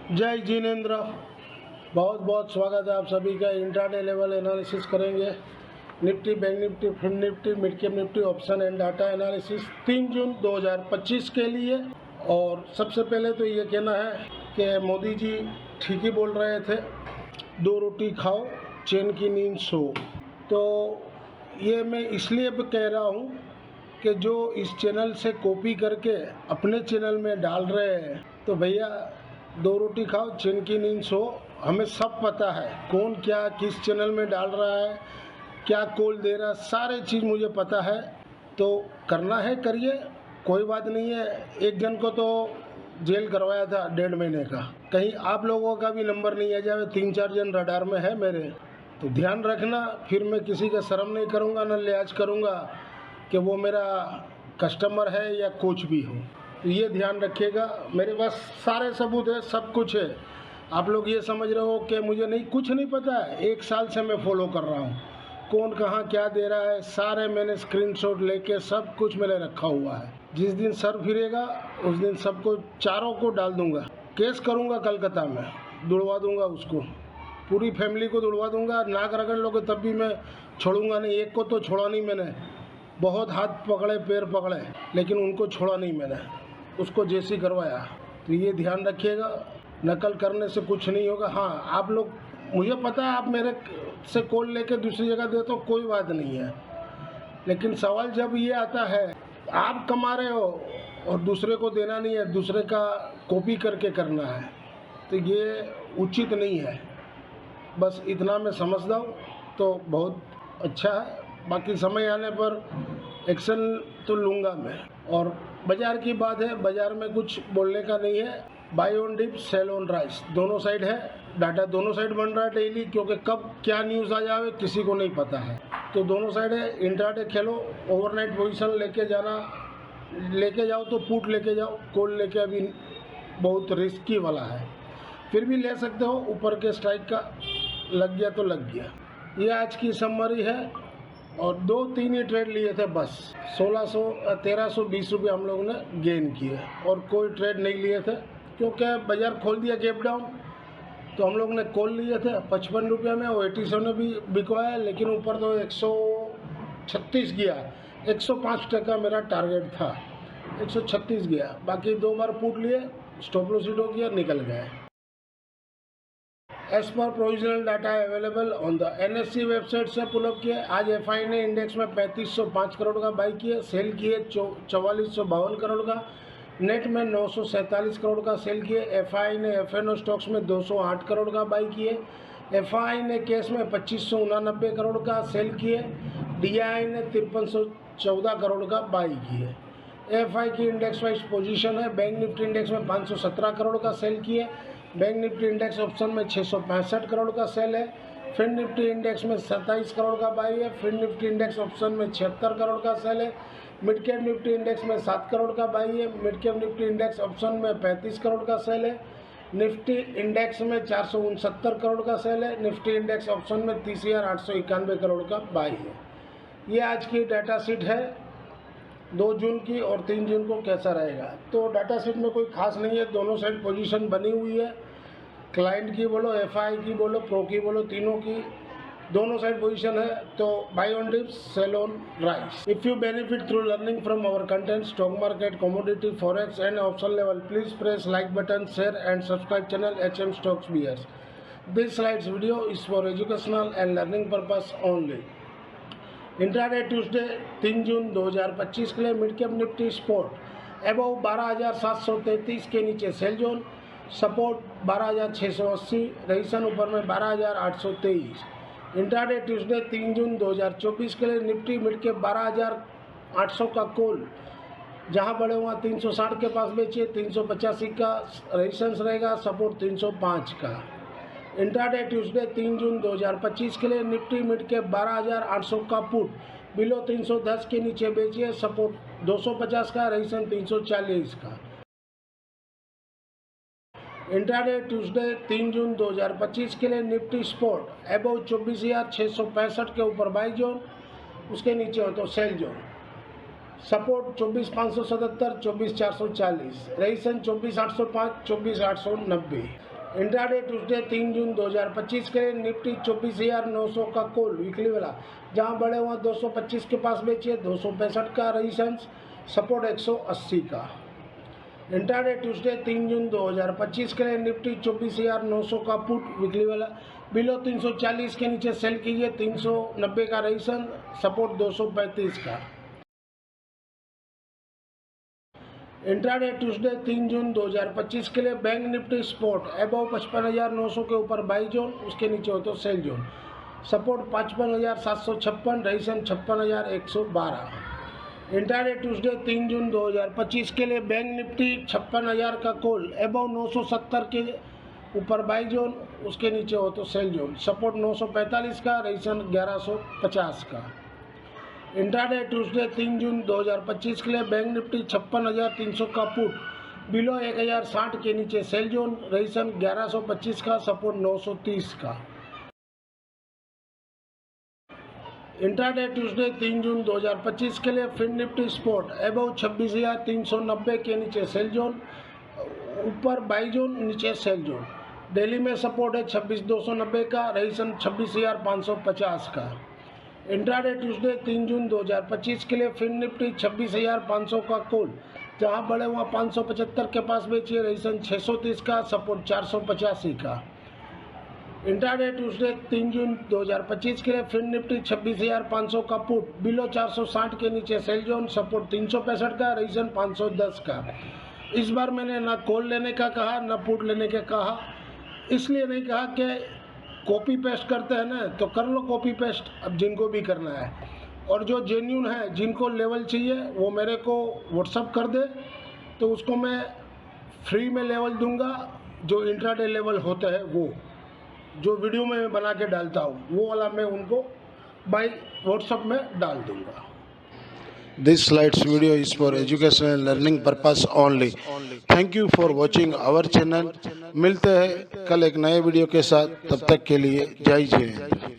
जय जिनेन्द्र, बहुत बहुत स्वागत है आप सभी का। इंट्राडे लेवल एनालिसिस करेंगे। Nifty, bank Nifty, fin Nifty, mid cap Nifty, option and data analysis 3 जून 2025 के लिए। और सबसे पहले तो ये कहना है कि मोदी जी ठीक ही बोल रहे थे, 2 रोटी खाओ चैन की नींद सो। तो ये मैं इसलिए भी कह रहा हूँ कि जो इस चैनल से कॉपी करके अपने चैनल में डाल रहे हैं, तो भैया 2 रोटी खाओ चैन की नींद सो। हमें सब पता है कौन क्या किस चैनल में डाल रहा है, क्या कॉल दे रहा है, सारे चीज़ मुझे पता है। तो करना है करिए, कोई बात नहीं है। एक जन को तो जेल करवाया था 1.5 महीने का। कहीं आप लोगों का भी नंबर नहीं आ जाए। 3-4 जन रडार में है मेरे, तो ध्यान रखना। फिर मैं किसी का शर्म नहीं करूँगा, न लिहाज करूँगा कि वो मेरा कस्टमर है या कुछ भी हो। तो ये ध्यान रखिएगा। मेरे पास सारे सबूत है, सब कुछ है। आप लोग ये समझ रहे हो कि मुझे कुछ नहीं पता है। 1 साल से मैं फॉलो कर रहा हूँ, कौन कहाँ क्या दे रहा है सारे मैंने स्क्रीनशॉट लेके सब कुछ मैंने रखा हुआ है। जिस दिन सर फिरेगा उस दिन सबको चारों को डाल दूंगा, केस करूँगा कलकत्ता में, दुड़वा दूंगा उसको, पूरी फैमिली को दुड़वा दूंगा। नाक रगड़ लोगे तब भी मैं छोड़ूंगा नहीं। एक को तो छोड़ा नहीं मैंने, बहुत हाथ पकड़े पैर पकड़े, लेकिन उनको छोड़ा नहीं मैंने, उसको जैसी करवाया। तो ये ध्यान रखिएगा, नकल करने से कुछ नहीं होगा। हाँ, आप लोग, मुझे पता है आप मेरे से कॉल लेके दूसरी जगह दे तो कोई बात नहीं है, लेकिन सवाल जब ये आता है आप कमा रहे हो और दूसरे को देना नहीं है, दूसरे का कॉपी करके करना है, तो ये उचित नहीं है। बस इतना मैं समझता हूँ तो बहुत अच्छा है। बाकी समय आने पर एक्शन तो लूँगा मैं। और बाज़ार की बात है, बाज़ार में कुछ बोलने का नहीं है। Buy on dip, sell on rise, दोनों साइड है। डाटा दोनों साइड बन रहा है डेली, क्योंकि कब क्या न्यूज़ आ जाए किसी को नहीं पता है। तो दोनों साइड है। इंट्राडे खेलो, ओवरनाइट पोजीशन लेके जाओ तो पुट लेके जाओ, कॉल लेके अभी बहुत रिस्की वाला है। फिर भी ले सकते हो, ऊपर के स्ट्राइक का लग गया तो लग गया। ये आज की समरी है। और 2-3 ही ट्रेड लिए थे बस। 1320 रुपये हम लोगों ने गेन किए और कोई ट्रेड नहीं लिए थे, क्योंकि बाज़ार खोल दिया गैप डाउन। तो हम लोग ने कॉल लिए थे 55 रुपये में, वो 87 में भी बिकवाया, लेकिन ऊपर तो 136 गया। 105% मेरा टारगेट था, 136 गया। बाकी 2 बार पुट लिए, स्टॉप लॉस हिट हो गया, निकल गए। As per provisional data available on the NSE website से पुलअप किए। आज FI ने इंडेक्स में 3505 करोड़ का बाई किए, सेल किए 4452 करोड़ का, नेट में 947 करोड़ का सेल किए। FI ने FNO स्टॉक्स में 208 करोड़ का बाई किए। FI ने कैश में 2589 करोड़ का सेल किए। DI ने 5314 करोड़ का बाई किए। FI की इंडेक्स वाइज पोजीशन है। बैंक निफ्टी इंडेक्स में 517 करोड़ का सेल किए। बैंक निफ्टी इंडेक्स ऑप्शन में 665 करोड़ का सेल है। फिन निफ्टी इंडेक्स में 27 करोड़ का बाई है। फिन निफ्टी इंडेक्स ऑप्शन में 76 करोड़ का सेल है। मिड कैप निफ्टी इंडेक्स में 7 करोड़ का बाई है। Mid cap Nifty index option में 35 करोड़ का सेल है। निफ्टी इंडेक्स में 469 करोड़ का सेल है। निफ्टी इंडेक्स ऑप्शन में 30,891 करोड़ का बाई है। ये आज की डाटा शीट है 2 जून की। और 3 जून को कैसा रहेगा, तो डाटा शीट में कोई खास नहीं है। दोनों साइड पोजीशन बनी हुई है, क्लाइंट की बोलो, FI की बोलो, प्रो की बोलो, तीनों की दोनों साइड पोजीशन है। तो buy on dips, sell on rise. If you benefit through learning from our content, stock market, commodity, forex and option level, please press like button, share and subscribe channel HM Stocks BS. This slides video is for educational and learning purpose only. Intraday Tuesday 3 जून 2025 के लिए mid cap Nifty sport above 12,733 के नीचे sell zone, support 12,680, registration ऊपर में 12,823। Intraday Tuesday 3 जून 2024 के लिए Nifty mid cap 12,800 का कॉल, जहां बड़े हुआ 360 के पास बेचिए, 385 का रजिस्ट्रेशन रहेगा, सपोर्ट 305 का। इंट्राडे ट्यूसडे 3 जून 2025 के लिए निफ्टी मिड कैप 12,800 का पुट बिलो 310 के नीचे बेचिए, सपोर्ट 250 का, रजिस्ट्रेशन 340 का। इंट्राडे ट्यूसडे 3 जून 2025 के लिए निफ्टी स्पोर्ट एबव 24,665 के ऊपर बाई जोन, उसके नीचे हो तो sell zone, support 24,577, 24,440, registration 24,805, 24,890। Intraday Tuesday 3 जून 2025 के लिए निफ्टी 24,900 का कॉल वीकली वाला, जहां बढ़े हुआ 225 के पास बेचिए, 265 का रेजिस्टेंस, सपोर्ट 180 का। इंट्राडे ट्यूसडे 3 जून 2025 के लिए निफ्टी 24,900 का पुट वीकली वाला, बिलो 340 के नीचे सेल कीजिए, 390 का रेजिस्टेंस, सपोर्ट 235 का। इंट्राडे ट्यूसडे 3 जून 2025 के लिए बैंक निफ्टी स्पोर्ट अबव 55,900 के ऊपर बाई जोन, उसके नीचे हो तो sell zone, support 55,756, resistance 56,112। Intraday Tuesday 3 जून 2025 के लिए बैंक निफ्टी 56,000 का कॉल अबव 970 के ऊपर बाई जोन, उसके नीचे हो तो सेल जोन, सपोर्ट 945 का, रेजिस्टेंस 1150 का। इंट्राडे ट्यूसडे 3 जून 2025 के लिए बैंक निफ्टी 56,300 का पुट बिलो 1,060 के नीचे सेल जोन, रेजिस्टेंस 1125 का, सपोर्ट 930 का। इंट्राडे ट्यूसडे 3 जून 2025 के लिए फिन निफ्टी स्पोर्ट अबव 26,390 के नीचे सेल जोन, ऊपर बाई जोन, नीचे सेल जोन। डेली में सपोर्ट है 26,290 का, रेजिस्टेंस 26,550 का। इंट्राडे ट्यूसडे 3 जून 2025 के लिए फिन निफ्टी 26,500 का कॉल, जहां बढ़े हुआ 575 के पास बेचिए, रेजिस्टेंस 630 का, सपोर्ट 485 का। इंट्राडे ट्यूसडे 3 जून 2025 के लिए फिन निफ्टी 26,500 का पुट बिलो 460 के नीचे सेल जोन, सपोर्ट 365 का, रेजिस्टेंस 510 का। इस बार मैंने ना कॉल लेने का कहा ना पुट लेने का कहा, इसलिए नहीं कहा कि कॉपी पेस्ट करते हैं ना, तो कर लो कॉपी पेस्ट, अब जिनको भी करना है। और जो जेन्यून है, जिनको लेवल चाहिए, वो मेरे को व्हाट्सअप कर दे, तो उसको मैं फ्री में लेवल दूंगा। जो इंट्राडे लेवल होता है, वो जो वीडियो में मैं बना के डालता हूँ, वो वाला मैं उनको बाय व्हाट्सएप में डाल दूंगा। This slides video is for educational and learning purpose only. Thank you for watching our channel. मिलते हैं कल एक नए वीडियो के साथ, तब तक के लिए जय जय।